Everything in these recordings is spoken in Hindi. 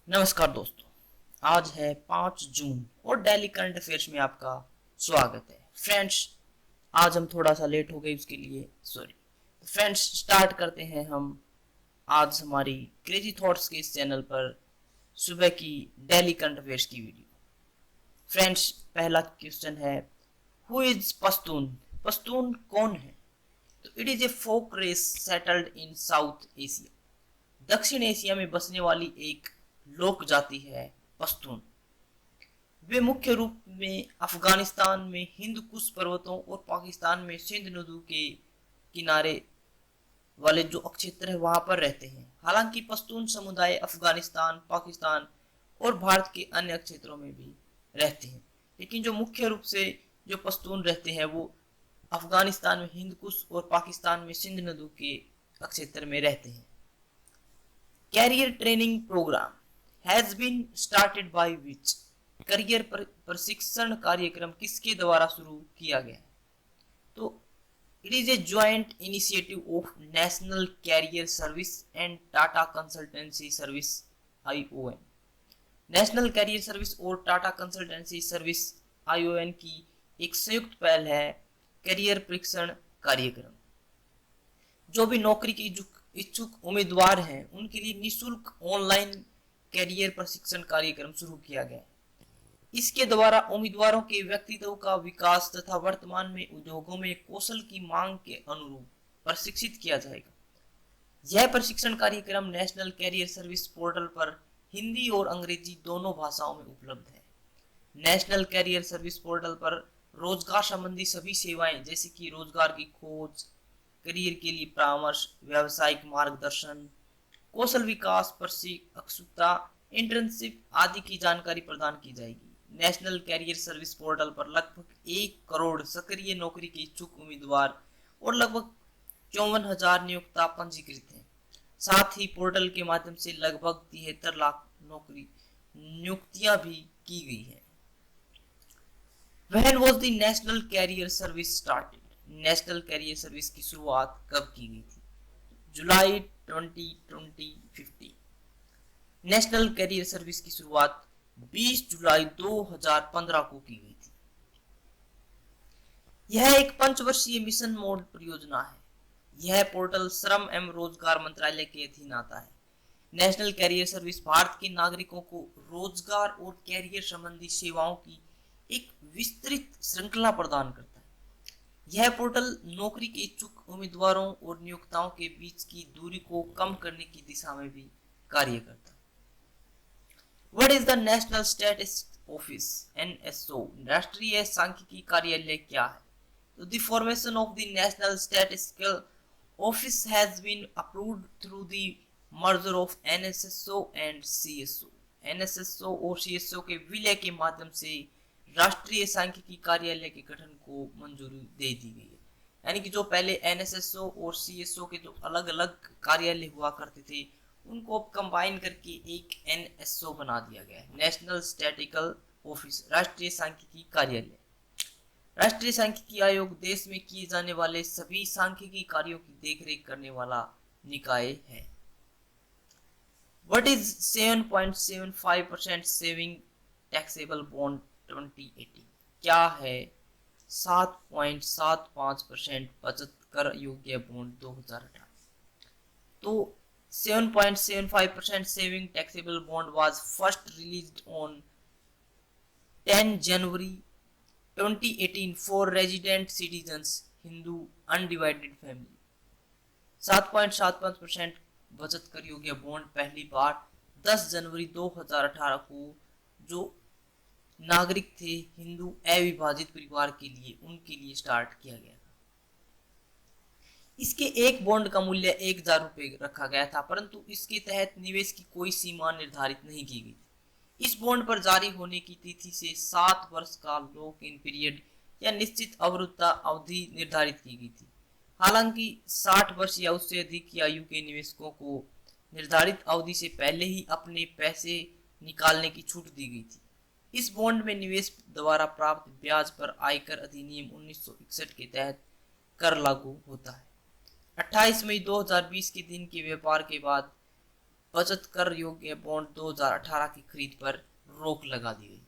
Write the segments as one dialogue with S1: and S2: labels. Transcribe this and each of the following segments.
S1: नमस्कार दोस्तों। आज है 5 जून और डेली करंट अफेयर्स में आपका स्वागत है। फ्रेंड्स, आज हम थोड़ा सा लेट हो गए, उसके लिए सॉरी। फ्रेंड्स, स्टार्ट करते हैं हम आज हमारी क्रेजी थॉट्स के इस चैनल पर सुबह की डेली करंट अफेयर्स की वीडियो। फ्रेंड्स, पहला क्वेश्चन है, हु इज पश्तून? पश्तून कौन है? तो it is a folk race settled in South Asia. दक्षिण एशिया में बसने वाली एक लोक जाति है पश्तून। वे मुख्य रूप में अफगानिस्तान में हिंद कुश पर्वतों और पाकिस्तान में सिंध नदी के किनारे वाले जो क्षेत्र है वहां पर रहते हैं। हालांकि पश्तून समुदाय अफगानिस्तान, पाकिस्तान और भारत के अन्य क्षेत्रों में भी रहते हैं, लेकिन जो मुख्य रूप से जो पश्तून रहते हैं वो अफगानिस्तान में हिंद कुश और पाकिस्तान में सिंध नदी के क्षेत्र में रहते हैं। Career training program has been started by which? Career प्रशिक्षण कार्यक्रम किसके द्वारा शुरू किया गया है? तो it is a joint initiative of national career service and Tata consultancy service ION। National career service और टाटा कंसल्टेंसी सर्विस ION की एक संयुक्त पहल है करियर प्रशिक्षण कार्यक्रम। जो भी नौकरी के इच्छुक उम्मीदवार हैं उनके लिए निशुल्क ऑनलाइन कैरियर प्रशिक्षण कार्यक्रम शुरू किया गया है। इसके द्वारा उम्मीदवारों के व्यक्तित्व का विकास तथा वर्तमान में उद्योगों में कौशल की मांग के अनुरूप प्रशिक्षित किया जाएगा। यह प्रशिक्षण कार्यक्रम नेशनल कैरियर सर्विस पोर्टल पर हिंदी और अंग्रेजी दोनों भाषाओं में उपलब्ध है। नेशनल कैरियर सर्विस पोर्टल पर रोजगार संबंधी सभी सेवाएं जैसे कि रोजगार की खोज, करियर के लिए परामर्श, व्यावसायिक मार्गदर्शन, कौशल विकास, प्रशिक्षुता, इंटर्नशिप आदि की जानकारी प्रदान की जाएगी। नेशनल कैरियर सर्विस पोर्टल पर लगभग 1 करोड़ सक्रिय नौकरी के इच्छुक उम्मीदवार और लगभग 54,000 नियोक्ता पंजीकृत हैं। साथ ही पोर्टल के माध्यम से लगभग 73 लाख नौकरी नियुक्तियां भी की गई है। When was the national career service started? National career service की शुरुआत कब की गई थी? जुलाई 2015। नेशनल कैरियर सर्विस की शुरुआत 20 जुलाई 2015 को की गई थी। यह एक 5 वर्षीय मिशन मोड परियोजना है। यह पोर्टल श्रम एवं रोजगार मंत्रालय के अधीन आता है। नेशनल कैरियर सर्विस भारत के नागरिकों को रोजगार और कैरियर संबंधी सेवाओं की एक विस्तृत श्रृंखला प्रदान करता है। यह पोर्टल नौकरी के इच्छुक उम्मीदवारों और नियोक्ताओं के बीच की दूरी को कम करने की दिशा में भी कार्य करता है। What is the national statistics office? NSO राष्ट्रीय सांख्यिकी कार्यालय क्या है? तो the formation of the national statistical office has been approved through the merger of NSSO and CSO। NSSO और CSO के विलय के माध्यम से राष्ट्रीय सांख्यिकी कार्यालय के गठन को मंजूरी दे दी गई है। यानी कि जो पहले NSSO और CSO के जो अलग अलग कार्यालय हुआ करते थे उनको अब कंबाइन करके एक NSO बना दिया गया है, नेशनल स्टैटिस्टिकल ऑफिस, राष्ट्रीय सांख्यिकी कार्यालय। राष्ट्रीय सांख्यिकी आयोग देश में किए जाने वाले सभी सांख्यिकी कार्यों की देखरेख करने वाला निकाय है। What is 7.75% saving taxable bond 2018? क्या है 7.75% बचत कर योग्य बॉन्ड 2018? तो 7.75% saving taxable bond was first released on 10 January 2018 for resident citizens Hindu undivided family। 7.75% बचत कर योग्य बॉन्ड पहली बार 10 जनवरी 2018 को जो नागरिक थे हिंदू अविभाजित परिवार के लिए, उनके लिए स्टार्ट किया गया था। इसके एक बॉन्ड का मूल्य 1,000 रुपये रखा गया था, परंतु इसके तहत निवेश की कोई सीमा निर्धारित नहीं की गई थी। इस बॉन्ड पर जारी होने की तिथि से 7 वर्ष का लॉक इन पीरियड या निश्चित अवरुद्धता अवधि निर्धारित की गई थी। हालांकि 60 वर्ष या उससे अधिक की आयु के निवेशकों को निर्धारित अवधि से पहले ही अपने पैसे निकालने की छूट दी गई थी। इस बॉन्ड में निवेश द्वारा प्राप्त ब्याज पर आयकर अधिनियम 1961 के तहत कर लागू होता है। 28 मई 2020 के दिन के व्यापार के बाद बचत कर योग्य बॉन्ड 2018 की खरीद पर रोक लगा दी गई।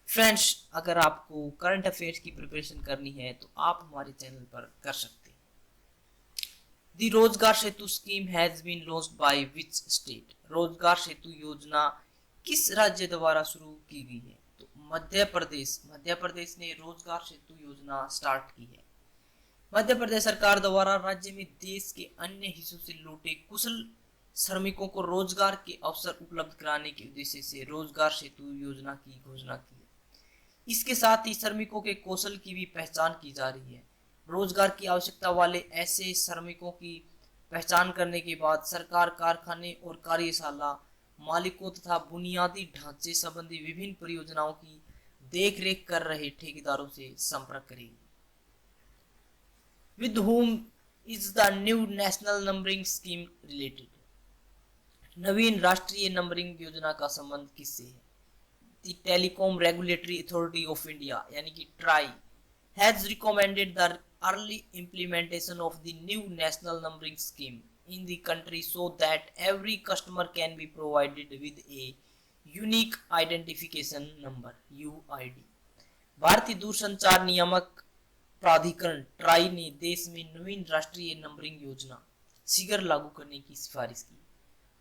S1: फ्रेंड्स, अगर आपको करंट अफेयर्स की प्रिपरेशन करनी है तो आप हमारे चैनल पर कर सकते हैं। The Rozgar Setu scheme has been launched by which state? Rozgar Setu योजना किस राज्य द्वारा शुरू की गई है? तो मध्य प्रदेश ने रोजगार सेतु योजना स्टार्ट की है। मध्य प्रदेश सरकार द्वारा राज्य में देश के अन्य हिस्सों से लौटे कुशल श्रमिकों को रोजगार के अवसर उपलब्ध कराने के उद्देश्य से रोजगार सेतु योजना की घोषणा की है। इसके साथ ही श्रमिकों के कौशल की भी पहचान की जा रही है। रोजगार की आवश्यकता वाले ऐसे श्रमिकों की पहचान करने के बाद सरकार कारखाने और कार्यशाला मालिकों तथा बुनियादी ढांचे संबंधी विभिन्न परियोजनाओं की देखरेख कर रहे ठेकेदारों से संपर्क करेगी। With whom is the new national numbering scheme related? नवीन राष्ट्रीय नंबरिंग योजना का संबंध किससे है? The Telecom Regulatory Authority of India यानी कि try has recommended the early implementation of the new national numbering scheme in the country so that every customer can be provided with a unique identification number UID। भारतीय दूरसंचार नियामक प्राधिकरण ट्राई ने देश में नवीन राष्ट्रीय नंबरिंग योजना शीघ्र लागू करने की सिफारिश की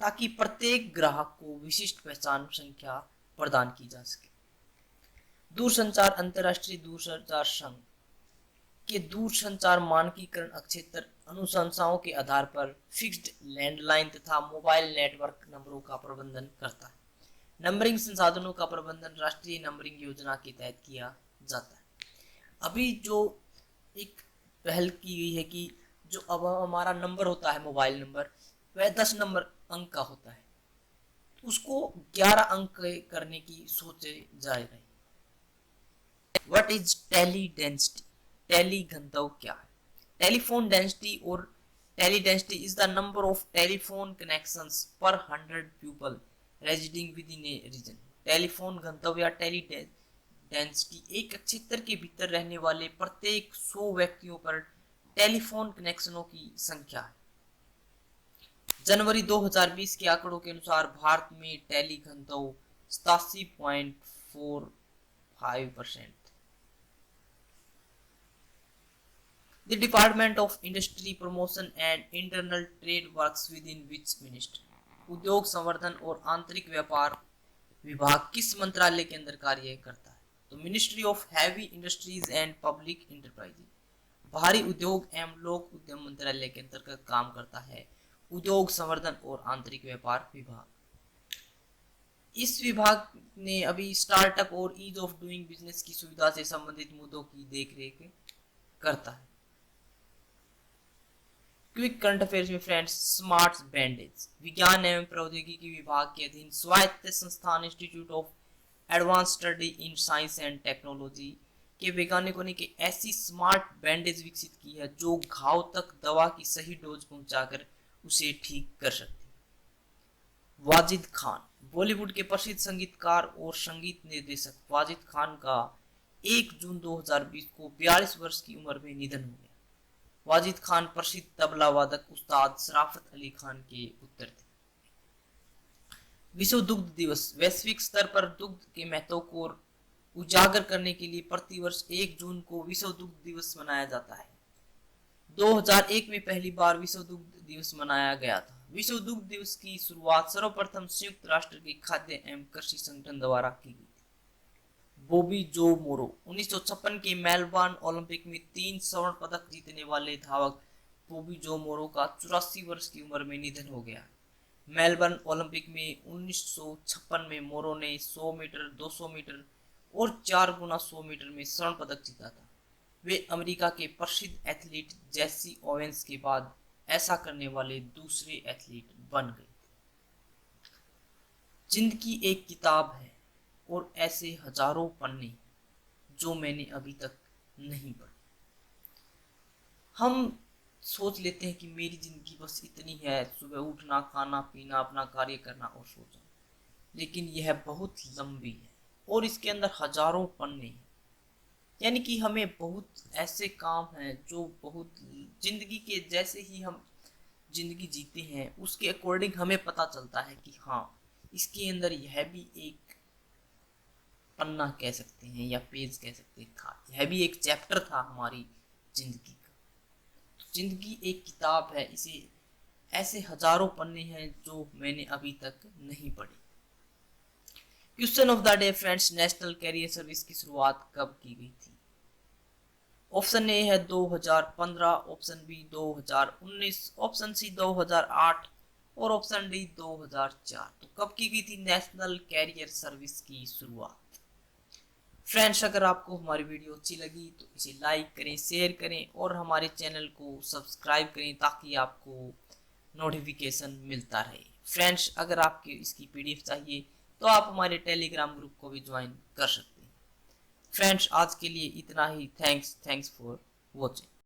S1: ताकि प्रत्येक ग्राहक को विशिष्ट पहचान संख्या प्रदान की जा सके। दूरसंचार अंतर्राष्ट्रीय दूरसंचार संघ के दूरसंचार मानकीकरण क्षेत्र अनुशंसाओं के आधार पर फिक्स्ड लैंडलाइन तथा मोबाइल नेटवर्क नंबरों का प्रबंधन करता है। नंबरिंग संसाधनों का प्रबंधन राष्ट्रीय नंबरिंग योजना के तहत किया जाता है। अभी जो एक पहल की गई है कि जो अब हमारा नंबर होता है मोबाइल नंबर वह 10 नंबर अंक का होता है, उसको 11 अंक करने की सोचे जा रही है। What is tele density? Tele घनत्व क्या है? टेलीफोन डेंसिटी और tele density is the number of telephone connections per 100 people residing within a region. Telephone घनत्व या टेली डेंसिटी एक क्षेत्र के भीतर रहने वाले प्रत्येक 100 व्यक्तियों पर टेलीफोन कनेक्शनों की संख्या है। जनवरी 2020 के आंकड़ों के अनुसार भारत में टेली घनत्व 87.45%। The Department of Industry Promotion and Internal Trade works within which ministry? उद्योग संवर्धन और आंतरिक व्यापार विभाग किस मंत्रालय के अंदर कार्य करता है? तो ministry of heavy industries and public enterprises भारी उद्योग एवं लोक उद्यम मंत्रालय के अंतर्गत काम करता है। उद्योग संवर्धन और आंतरिक व्यापार विभाग, इस विभाग ने अभी स्टार्टअप और ईज ऑफ डूइंग बिजनेस की सुविधा से संबंधित मुद्दों की देखरेख करता है। क्विक करंट अफेयर्स में फ्रेंड्स, स्मार्ट बैंडेज विज्ञान एवं प्रौद्योगिकी विभाग के अधीन स्वायत्त संस्थान institute of advance study in science and technology के वैज्ञानिकों ने ऐसी स्मार्ट बैंडेज विकसित की है जो घाव तक दवा की सही डोज पहुंचाकर उसे ठीक कर सकती है। वाजिद खान बॉलीवुड के प्रसिद्ध संगीतकार और संगीत निर्देशक वाजिद खान का 1 जून 2020 को 42 वर्ष की उम्र में निधन हो गया। वाजिद खान प्रसिद्ध तबला वादक उस्ताद शराफत अली खान के पुत्र थे। विश्व दुग्ध दिवस वैश्विक स्तर पर दुग्ध के महत्व को उजागर करने के लिए प्रतिवर्ष 1 जून को विश्व दुग्ध दिवस मनाया जाता है। 2001 में पहली बार विश्व दुग्ध दिवस मनाया गया था। विश्व दुग्ध दिवस की शुरुआत सर्वप्रथम संयुक्त राष्ट्र के खाद्य एवं कृषि संगठन द्वारा की गई थी। बॉबी जो मोरो 1956 के मेलबर्न ओलंपिक में 3 स्वर्ण पदक जीतने वाले धावक बॉबी जो मोरो का 84 वर्ष की उम्र में निधन हो गया। मेलबर्न ओलंपिक में 1956 में मोरो ने 100 मीटर, 200 मीटर और 4 गुना 100 मीटर में स्वर्ण पदक जीता था। वे अमेरिका के प्रसिद्ध एथलीट जेसी ओवेंस के बाद ऐसा करने वाले दूसरे एथलीट बन गए थे। जिंदगी एक किताब है और ऐसे हजारों पन्ने जो मैंने अभी तक नहीं पढ़े। हम सोच लेते हैं कि मेरी जिंदगी बस इतनी है, सुबह उठना, खाना पीना, अपना कार्य करना और सो जाना, लेकिन यह बहुत लंबी है और इसके अंदर हजारों पन्ने हैं। यानी कि हमें बहुत ऐसे काम हैं जो बहुत जिंदगी के जैसे ही हम जिंदगी जीते हैं उसके अकॉर्डिंग हमें पता चलता है कि हाँ, इसके अंदर यह भी एक पन्ना कह सकते हैं या पेज कह सकते हैं था, यह भी एक चैप्टर था हमारी जिंदगी का। तो जिंदगी एक किताब है, इसे ऐसे हजारों पन्ने हैं जो मैंने अभी तक नहीं पढ़े। Question of the day friends, national career service की शुरुआत कब की गई थी? ऑप्शन ए है 2015, ऑप्शन बी 2019, ऑप्शन सी 2008 और ऑप्शन डी 2004। तो कब की गई थी नेशनल कैरियर सर्विस की शुरुआत? फ्रेंड्स, अगर आपको हमारी वीडियो अच्छी लगी तो इसे लाइक करें, शेयर करें और हमारे चैनल को सब्सक्राइब करें ताकि आपको नोटिफिकेशन मिलता रहे। फ्रेंड्स, अगर आपके इसकी पीडीएफ चाहिए तो आप हमारे टेलीग्राम ग्रुप को भी ज्वाइन कर सकते हैं। फ्रेंड्स, आज के लिए इतना ही। Thanks for watching.